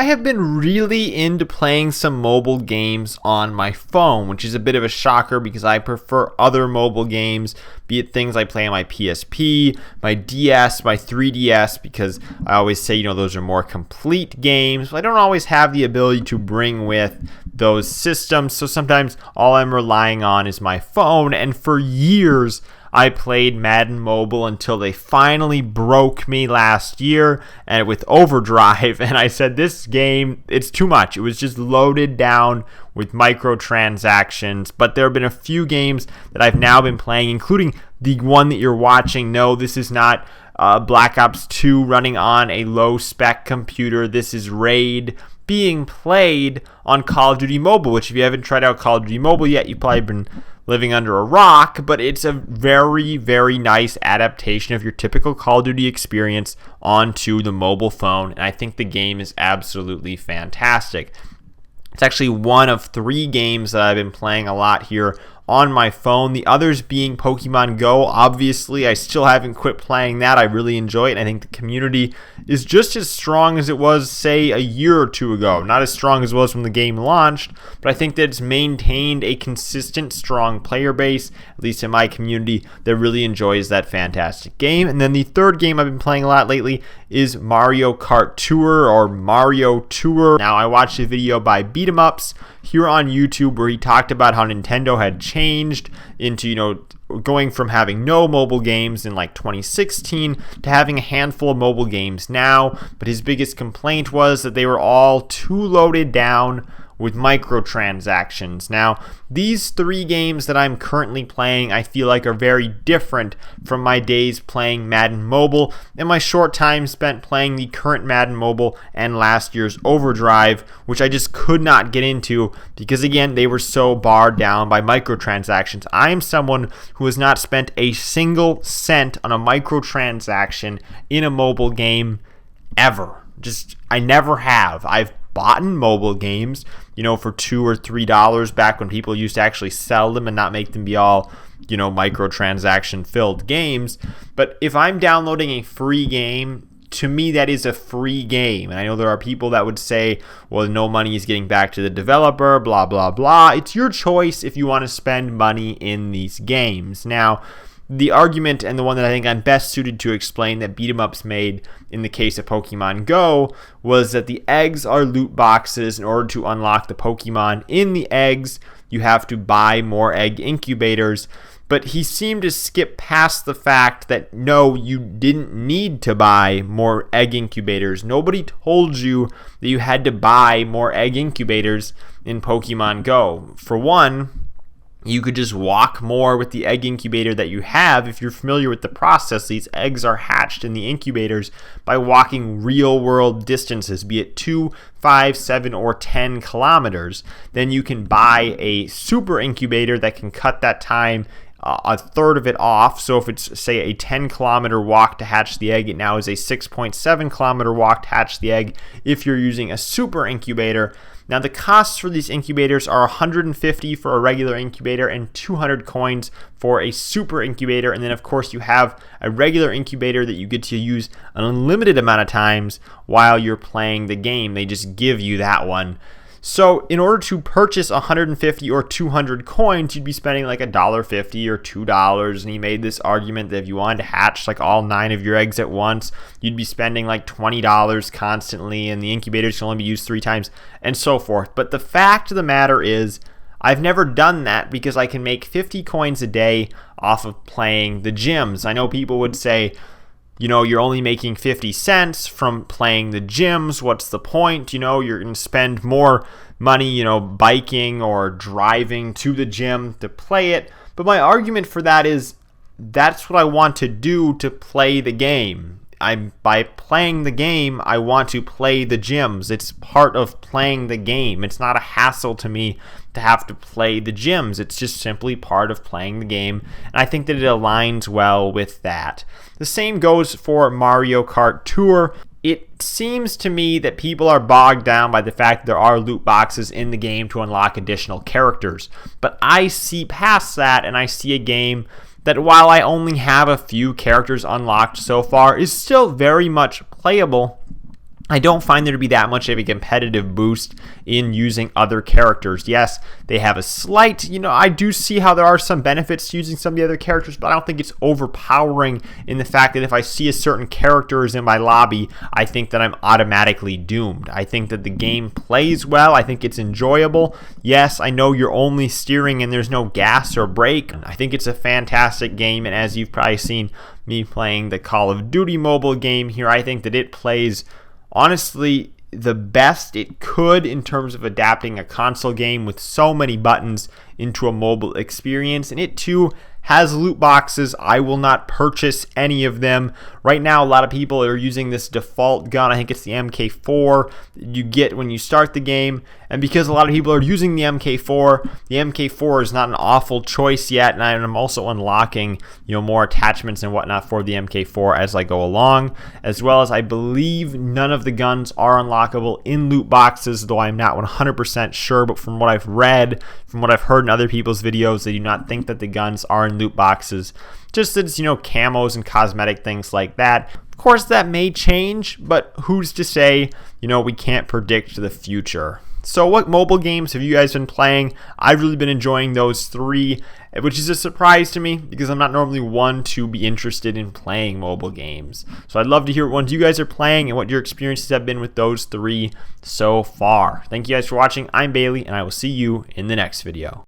I have been really into playing some mobile games on my phone, which is a bit of a shocker because I prefer other mobile games, be it things I play on my PSP, my DS, my 3DS, because I always say, those are more complete games. But I don't always have the ability to bring with those systems, so sometimes all I'm relying on is my phone, and for years, I played Madden Mobile until they finally broke me last year and with Overdrive, and I said, this game, it's too much. It was just loaded down with microtransactions, but there have been a few games that I've now been playing, including the one that you're watching. No, this is not Black Ops 2 running on a low-spec computer. This is Raid being played on Call of Duty Mobile, which if you haven't tried out Call of Duty Mobile yet, you've probably been living under a rock, but it's a very, very nice adaptation of your typical Call of Duty experience onto the mobile phone, and I think the game is absolutely fantastic. It's actually one of 3 games that I've been playing a lot here on my phone, the others being Pokemon Go. Obviously, I still haven't quit playing that. I really enjoy it, and I think the community is just as strong as it was, say, a year or 2 ago. Not as strong as it was when the game launched, but I think that it's maintained a consistent, strong player base, at least in my community, that really enjoys that fantastic game. And then the third game I've been playing a lot lately is Mario Kart Tour, or Mario Tour. Now, I watched a video by Beat-em-ups here on YouTube where he talked about how Nintendo had changed into, going from having no mobile games in like 2016 to having a handful of mobile games now, but his biggest complaint was that they were all too loaded down with microtransactions. Now, these 3 games that I'm currently playing, I feel like are very different from my days playing Madden Mobile and my short time spent playing the current Madden Mobile and last year's Overdrive, which I just could not get into because, again, they were so barred down by microtransactions. I am someone who has not spent a single cent on a microtransaction in a mobile game ever. I never have. I've bought in mobile games, for $2 or $3 back when people used to actually sell them and not make them be all, microtransaction filled games. But if I'm downloading a free game, to me that is a free game. And I know there are people that would say, well, no money is getting back to the developer, blah, blah, blah. It's your choice if you want to spend money in these games. Now, the argument, and the one that I think I'm best suited to explain, that Beat-em-ups made in the case of Pokemon Go was that the eggs are loot boxes. In order to unlock the Pokemon in the eggs, you have to buy more egg incubators. But he seemed to skip past the fact that, no, you didn't need to buy more egg incubators. Nobody told you that you had to buy more egg incubators in Pokemon Go. For one, you could just walk more with the egg incubator that you have. If you're familiar with the process, these eggs are hatched in the incubators by walking real world distances, be it 2, 5, 7, or 10 kilometers. Then you can buy a super incubator that can cut that time a third of it off. So if it's, say, a 10-kilometer walk to hatch the egg, it now is a 6.7-kilometer walk to hatch the egg if you're using a super incubator. Now, the costs for these incubators are $150 for a regular incubator and 200 coins for a super incubator. And then, of course, you have a regular incubator that you get to use an unlimited amount of times while you're playing the game. They just give you that one. So in order to purchase 150 or 200 coins, you'd be spending like $1.50 or $2. And he made this argument that if you wanted to hatch like all 9 of your eggs at once, you'd be spending like $20 constantly, and the incubators can only be used 3 times, and so forth. But the fact of the matter is, I've never done that because I can make 50 coins a day off of playing the gyms. I know people would say, you're only making 50 cents from playing the gyms. What's the point? You're going to spend more money, biking or driving to the gym to play it. But my argument for that is that's what I want to do to play the game. By playing the game, I want to play the gyms. It's part of playing the game. It's not a hassle to me to have to play the gyms. It's just simply part of playing the game, and I think that it aligns well with that. The same goes for Mario Kart Tour. It seems to me that people are bogged down by the fact that there are loot boxes in the game to unlock additional characters. But I see past that, and I see a game that, while I only have a few characters unlocked so far, is still very much playable I don't find there to be that much of a competitive boost in using other characters. Yes, they have a slight, I do see how there are some benefits to using some of the other characters, but I don't think it's overpowering in the fact that if I see a certain character is in my lobby, I think that I'm automatically doomed. I think that the game plays well. I think it's enjoyable. Yes, I know you're only steering and there's no gas or brake. I think it's a fantastic game, and as you've probably seen me playing the Call of Duty mobile game here, I think that it plays honestly the best it could in terms of adapting a console game with so many buttons into a mobile experience, and it too has loot boxes. I will not purchase any of them. Right now, a lot of people are using this default gun. I think it's the MK4 you get when you start the game. And because a lot of people are using the MK4 is not an awful choice yet. And I'm also unlocking, more attachments and whatnot for the MK4 as I go along. As well as I believe none of the guns are unlockable in loot boxes, though I'm not 100% sure. But from what I've read, from what I've heard in other people's videos, they do not think that the guns are in loot boxes. Just that it's, camos and cosmetic things like that. Of course, that may change, but who's to say, we can't predict the future. So what mobile games have you guys been playing? I've really been enjoying those 3, which is a surprise to me because I'm not normally one to be interested in playing mobile games. So I'd love to hear what ones you guys are playing and what your experiences have been with those 3 so far. Thank you guys for watching. I'm Bailey, and I will see you in the next video.